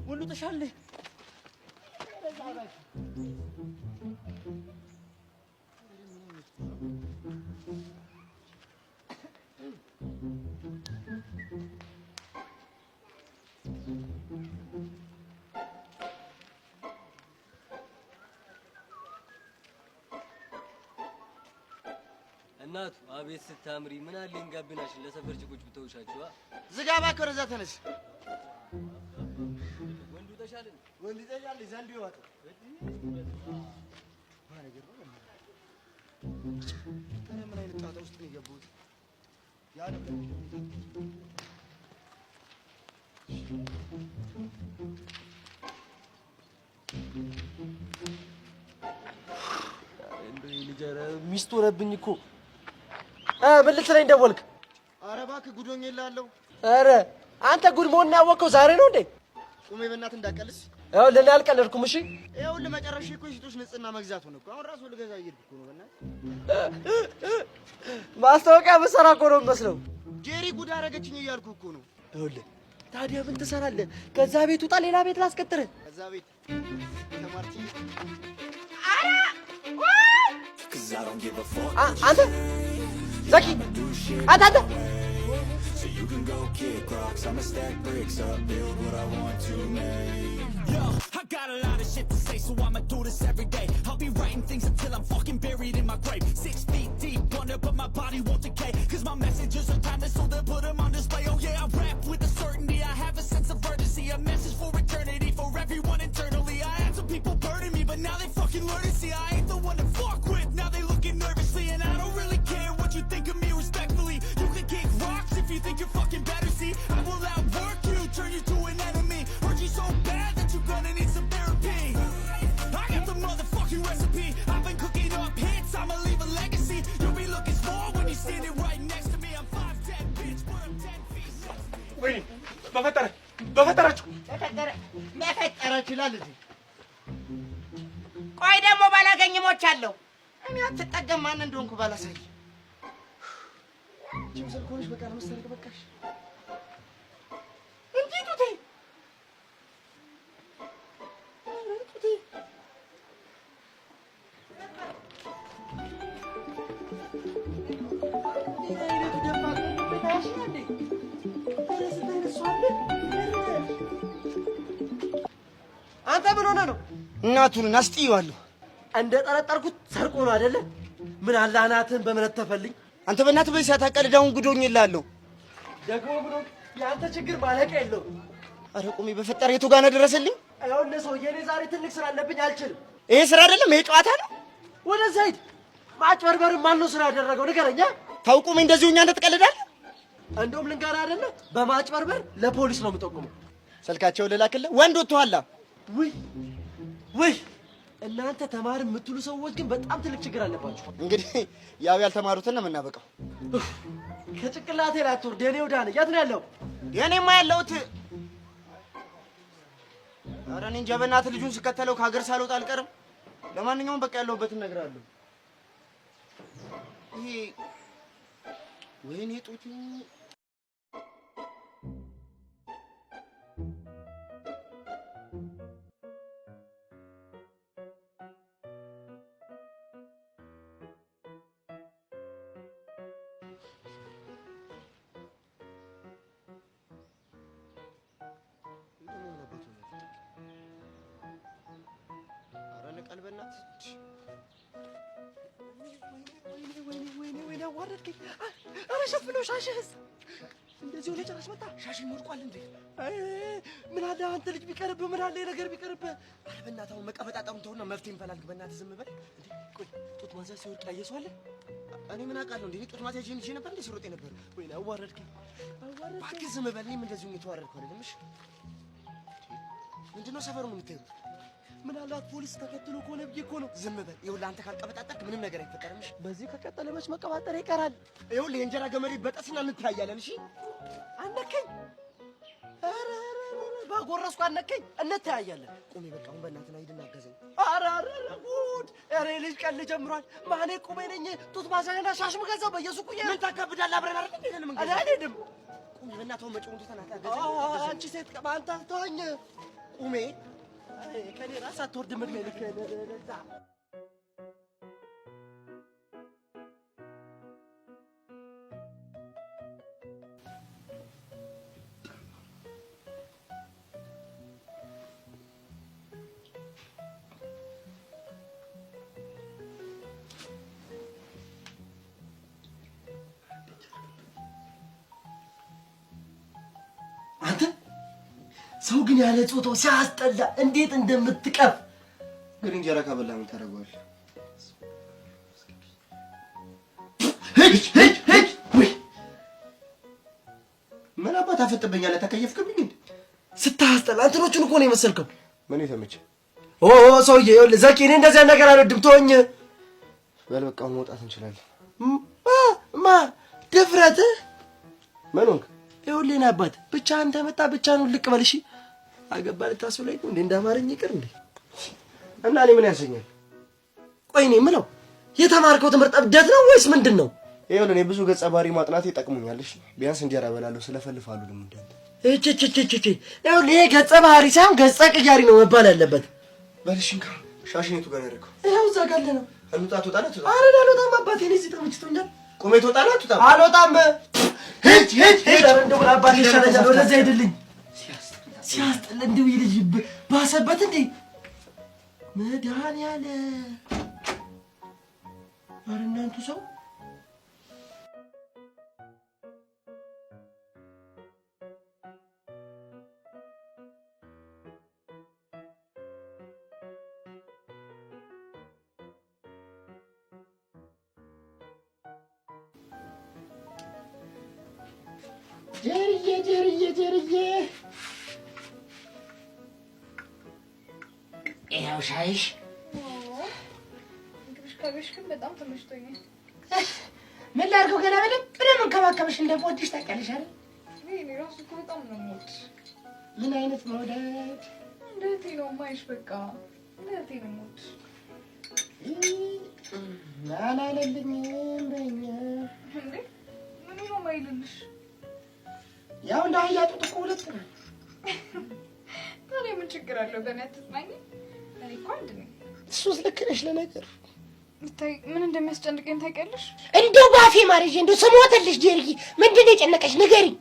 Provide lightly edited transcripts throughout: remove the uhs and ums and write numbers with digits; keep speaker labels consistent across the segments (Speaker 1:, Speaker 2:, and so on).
Speaker 1: ወሉ ተሻለ
Speaker 2: እናቱ አቤት ስታምሪ ምን አለኝ ጋብናሽን ለሰፈር ጭቁጭ ብተውሻችኋ
Speaker 1: ዝጋባ ከረዛ ተነስ
Speaker 2: ወንዱ ተሻለ
Speaker 1: ወንዱ ተሻለ ዘንዱ ይወጣ እኔ ምን አይነት ጣጣ ውስጥ ነው የገቡት ያለ
Speaker 2: እንዴ ልጅራ ሚስት ሆነብኝ እኮ በልት ላይ እንደወልክ
Speaker 1: ኧረ እባክህ ጉዶኝ ይላለው
Speaker 2: ኧረ አንተ ጉድ መሆን ያወቀው ዛሬ ነው እንዴ
Speaker 1: ቁሜ በእናትህ እንዳቀልስ
Speaker 2: ያው ለኔ አልቀለድኩም እሺ
Speaker 1: ይኸው ለመጨረሻ እኮ ሴቶች ንጽህና መግዛት ሆነ እኮ አሁን ራሱ ልገዛ እየሄድኩ እኮ ነው በእናትህ
Speaker 2: ማስታወቂያ በሰራ እኮ ነው መስለው
Speaker 1: ጄሪ ጉድ አደረገችኝ እያልኩ እኮ ነው
Speaker 2: ይኸውልህ ታዲያ ምን ትሰራለህ ከዛ ቤት ውጣ ሌላ ቤት ላስቀጥርህ
Speaker 1: ከዛ ቤት ተማርቲ
Speaker 2: አንተ ዘኪ አንተ
Speaker 3: So you can go kick rocks, I'ma stack bricks up, build what I want to make. Yo, I got a lot of shit to say, so I'ma do this every day. I'll be writing things until I'm fucking buried in my grave. 6 feet deep under, but my body won't decay. Cause my messages are timeless, so they'll put them on display. Oh yeah, I rap with a certainty, I have a sense of urgency. A message for eternity, for everyone internally. I had some people burning me, but now they fucking learn to see I ain't the one to fuck with. Now they looking nervously, and I don't really care what you think of me respectfully. You can kick rocks if you think you're fucking better, see. I will outwork you, turn you to an enemy. Hurt you so bad that you're gonna need some therapy. I got the motherfucking recipe. I've been cooking up hits, I'ma leave a legacy. You'll be looking small when you're standing right next to me. I'm 5'10", bitch, but I'm 10 feet.
Speaker 1: ወይኔ በፈጠራችሁ መፈጠራችሁ ይላል እዚህ ቆይ ደግሞ ባላገኝ ሞቻለሁ እኔ አትጠገም ማን እንደሆንኩ ባላሳይ ጅም ስልኮንሽ በቃ ለመሰረቅ በቃሽ እንዴት ቱቴ
Speaker 2: አንተ ምን ሆነ ነው
Speaker 1: እናቱን አስጥይዋለሁ
Speaker 2: እንደ ጠረጠርኩት ሰርቆ ነው አይደለ ምን አለ አናትህን በመነት ተፈልኝ
Speaker 1: አንተ በእናትህ በዚህ አታቀልዳውን ጉዶኝ ይላለው
Speaker 2: ደግሞ ብሎ ያንተ ችግር ማለቂያ የለውም
Speaker 1: ኧረ ቁሚ በፈጠረ የቱ ጋር ነው ደረሰልኝ
Speaker 2: አይሆን ሰውዬ እኔ ዛሬ ትልቅ ስራ አለብኝ አልችልም
Speaker 1: ይሄ ስራ አይደለም ይሄ ጨዋታ ነው
Speaker 2: ወደዛ ሂድ ማጭበርበር ማን ነው ስራ ያደረገው ንገረኛ
Speaker 1: ታውቁም እንደዚሁ እኛ እንደተቀልዳል
Speaker 2: እንደውም ልንገርህ አይደለ በማጭበርበር ለፖሊስ ነው የምጠቁመው
Speaker 1: ስልካቸው ልላክልህ ወንድ ወጥቷላ
Speaker 2: ውይ እናንተ ተማር የምትሉ ሰዎች ግን በጣም ትልቅ ችግር አለባችሁ
Speaker 1: እንግዲህ ያው ያልተማሩትን ነው የምናበቀው
Speaker 2: ከጭቅላቴ ላይ አትወርድ የኔ ወዳነ የት ነው ያለው
Speaker 1: የኔማ ያለሁት ኧረ እኔ እንጃ በእናትህ ልጁን ስከተለው ከሀገር ሳልወጣ አልቀርም ለማንኛውም በቃ ያለሁበትን እነግርሃለሁ ይሄ ወይኔ ጡቱ
Speaker 2: ወይኔ አዋረድከኝ ኧረ ሸፍነው ሻሽህስ እንደዚህ ሆነ ጨረስ መጣ
Speaker 1: ሻሽኝ ወድቋል እንዴ
Speaker 2: ምን አለ አንተ ልጅ ቢቀርብህ ምን አለ ነገር ቢቀርብህ
Speaker 1: ኧረ በእናትህ አሁን መቀበጣጠሩን ተውና መፍትሄ እንፈላልግ በእናትህ ዝም በል እንዴ ቆይ ጡት ማንሳት ሲወድቅ ያየ ሰው አለ እኔ ምን አውቃለሁ እንዴ ጡት ማንሳት ይዤ ነበር እንዴ ሲሮጥ ነበር
Speaker 2: ወይኔ አዋረድከኝ
Speaker 1: እባክህ ዝም በል እኔም እንደዚሁ የተዋረድኩ አይደለም እሺ ምንድነው ሰፈሩን የምትሄዱት
Speaker 2: ምናልባት ፖሊስ ተከትሎ ከሆነ ብዬ እኮ ነው።
Speaker 1: ዝም በል። ይኸውልህ አንተ ካልቀበጣጠርክ ምንም ነገር አይፈጠርም። እሺ
Speaker 2: በዚህ ከቀጠለ መች መቀባጠር ይቀራል።
Speaker 1: ይኸውልህ የእንጀራ ገመዴ በጠስና እንታያለን። እሺ
Speaker 2: አነከኝ። ኧረ ባጎረስኩ አነከኝ። እንታያለን።
Speaker 1: ቁሜ በቃ አሁን በእናትህ ና ሂድና አገዘኝ።
Speaker 2: ኧረ ጉድ! ኧረ ልጅ ቀን ጀምሯል። ማኔ ቁሜ ነኝ ጡት ማሳያና ሻሽ ምገዛው በየሱቁ
Speaker 1: ምን ታካብዳለህ? አብረን አይደል እንዴ ምን ገዛ?
Speaker 2: አልሄድም።
Speaker 1: ቁሜ በእናትህ መጪውን ተናታ አገዘኝ።
Speaker 2: አንቺ ሴት ቀባንታ ተወኝ።
Speaker 1: ቁሜ
Speaker 2: ከኔ ራስ አትወርድም። እድሜ ልክ ለዛ አንተ ሰው ግን ያለ ጾታው ሲያስጠላ እንዴት እንደምትቀፍ
Speaker 1: ግን እንጀራ ካበላ ምን ታደርገዋለህ? ወይ ምን አባት አፈጥበኛለህ? ተከየፍክብኝ እንዴ?
Speaker 2: ስታስጠላ እንትኖቹን እኮ ነው የመሰልከው።
Speaker 1: ምን የተመቸ
Speaker 2: ሰውዬ ይኸውልህ ዘኪ፣ እኔ እንደዚያ ነገር አልወድም። ተወኝ
Speaker 1: በል በቃ መውጣት እንችላለን።
Speaker 2: ድፍረትህ
Speaker 1: ምን ሆንክ?
Speaker 2: ይኸውልህ የእኔ አባት ብቻ አንተ መጣ ብቻ ነው ልቅ በል። እሺ አገባ ልታስብለኝ ነው እንዴ? እንዳማረኝ ይቅር እንዴ?
Speaker 1: እና እኔ ምን ያንሰኛል?
Speaker 2: ቆይ እኔ የምለው የተማርከው ትምህርት እብደት ነው ወይስ ምንድን ነው?
Speaker 1: ይኸውልህ እኔ ብዙ ገጸ ባህሪ ማጥናት ይጠቅሙኛል። እሺ ቢያንስ እንጀራ እበላለሁ። ስለፈልፋሉ ደግሞ እንዳንተ
Speaker 2: ይኸውልህ ይሄ ገጸ ባህሪ ሳይሆን ገጸ ቅያሪ ነው መባል ያለበት።
Speaker 1: በልሽንካ ሻሽኔቱ ጋር ያደረገው
Speaker 2: ይኸው እዛ ጋር ነው።
Speaker 1: እንውጣ ትወጣለህ? ትወጣ
Speaker 2: ኧረ አልወጣም አባቴ፣ እኔ እዚህ ተመችቶኛል።
Speaker 1: ቁሜ ትወጣለህ? ትወጣ
Speaker 2: አልወጣም። ሂድ እንደው አባቴ ይሻለኛል። ወደዚያ ሄድልኝ። ሲያስጠላ እንደው ይህ ልጅ ባሰበት እንዴ! መድኃኒዓለም ኧረ እናንቱ ሰው ጀርዬ ይኸው ሻይሽ።
Speaker 4: እንክብካቤሽ ግን በጣም ተመችቶኛል።
Speaker 2: ምን ላድርገው ገና በደንብ ነው የምንከባከብሽ። እንደምወድሽ ታውቂያለሽ አይደል?
Speaker 4: እኔ ራሱ እኮ በጣም ነው የምወድሽ።
Speaker 2: ምን አይነት መውደድ!
Speaker 4: እንደ እህቴ ነው የማይሽ። በቃ እንደ እህቴ ነው የምወድሽ።
Speaker 2: አላለልኝም በኛ
Speaker 4: እንዴ ምን ነው የማይልልሽ?
Speaker 2: ያው እንደ አህያ ጡት እኮ ሁለት ነው።
Speaker 4: ታዲያ ምን ችግር አለው? በእኔ አትጽናኝ። እኔ እኮ አንድ ነኝ።
Speaker 2: እሱስ ልክ ነሽ። ለነገሩ
Speaker 4: ብታይ ምን እንደሚያስጨንቀኝ ታውቂያለሽ?
Speaker 2: እንደው ባፌ ማርዬ እንደው ስሞትልሽ ጀርዬ፣ ምንድን ነው የጨነቀሽ ንገሪኝ።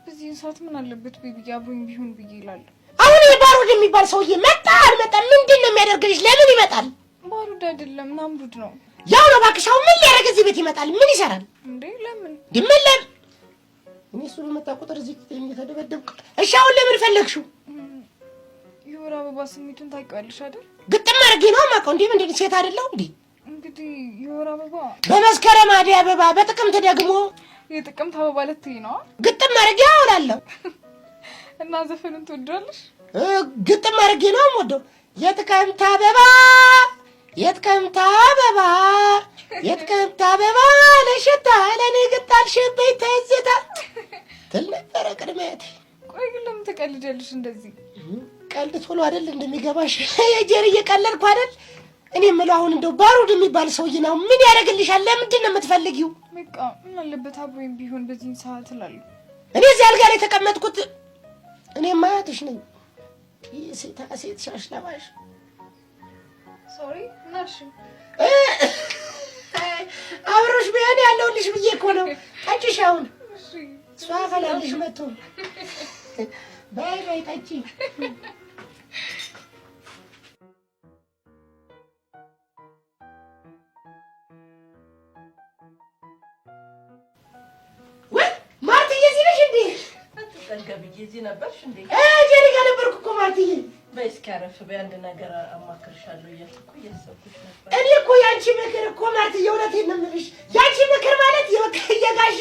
Speaker 4: በዚህን ሰዓት ምን አለበት ቤቢዬ አብሮኝ ቢሆን ብዬ እላለሁ።
Speaker 2: አሁን የባሩድ የሚባል ሰውዬ መጣ አልመጣም ምንድን ነው የሚያደርግልሽ? ለምን ይመጣል?
Speaker 4: ባሩድ አይደለም ናምሩድ ነው።
Speaker 2: ያው ነው እባክሽ። አሁን ምን ሊያደርግ እዚህ ቤት ይመጣል? ምን ይሰራል
Speaker 4: እንዴ? ለምን
Speaker 2: ድምለም እኔ እሱ በመጣ ቁጥር እዚህ እየተደበደብኩ። እሺ አሁን ለምን ፈለግሽው?
Speaker 4: የወር አበባ ስሜቱን ታውቂዋለሽ አይደል?
Speaker 2: ግጥም አድርጌ ነው የማውቀው። እንዴ ምንድን ሴት አይደለሁ እንዴ?
Speaker 4: እንግዲህ የወር አበባ
Speaker 2: በመስከረም አደይ አበባ፣ በጥቅምት ደግሞ
Speaker 4: የጥቅምት አበባ ልትይ ነው።
Speaker 2: ግጥም አድርጌ አውላለሁ።
Speaker 4: እና ዘፈኑን ትወዳለሽ?
Speaker 2: ግጥም አድርጌ ነው የምወደው። የጥቅምት አበባ የጥቅምት አበባ የጥቅምት አበባ ለሽታ ለኔ ግጣልሽብኝ ትዝታ ትል ነበረ ቅድሚያት።
Speaker 4: ቆይ ግን ለምን ትቀልጃለሽ እንደዚህ?
Speaker 2: ቀልድ ቶሎ አይደል እንደሚገባሽ? የጀር እየቀለድኩ አይደል? እኔ የምለው አሁን እንደው ባሩድ የሚባል ሰውዬ ነው ምን ያደርግልሻል? ለምንድን ነው የምትፈልጊው?
Speaker 4: በቃ ምን አለበት አብሮኝ ቢሆን በዚህ ሰዓት እላለሁ።
Speaker 2: እኔ እዚህ አልጋ ላይ የተቀመጥኩት እኔ ማያትሽ ነኝ። ሴት ሻሽ ለባሽ
Speaker 4: ሶሪ ናሽ
Speaker 2: አብሮሽ ቢሆን ያለውልሽ ብዬ እኮ ነው። ጠጪሽ አሁን እሷ አፈላልሽ መጥቶ በይ ጠጪ። ወይ ማርትዬ እዚህ ነሽ እንዴ?
Speaker 5: አትጠገብዬ እዚህ ነበርሽ እንዴ?
Speaker 2: ጀሪ ጋር ነበርኩ እኮ ማርትዬ።
Speaker 5: በይ እስኪ አረፍ በይ፣ አንድ ነገር አማክርሻለሁ እያልኩ እኮ እያሰብኩሽ ነበር።
Speaker 2: እኔ እኮ ያንቺ ምክር እኮ ማርትዬ እውነቴን ነው የምልሽ። ያንቺ ምክር ማለት የጋሽ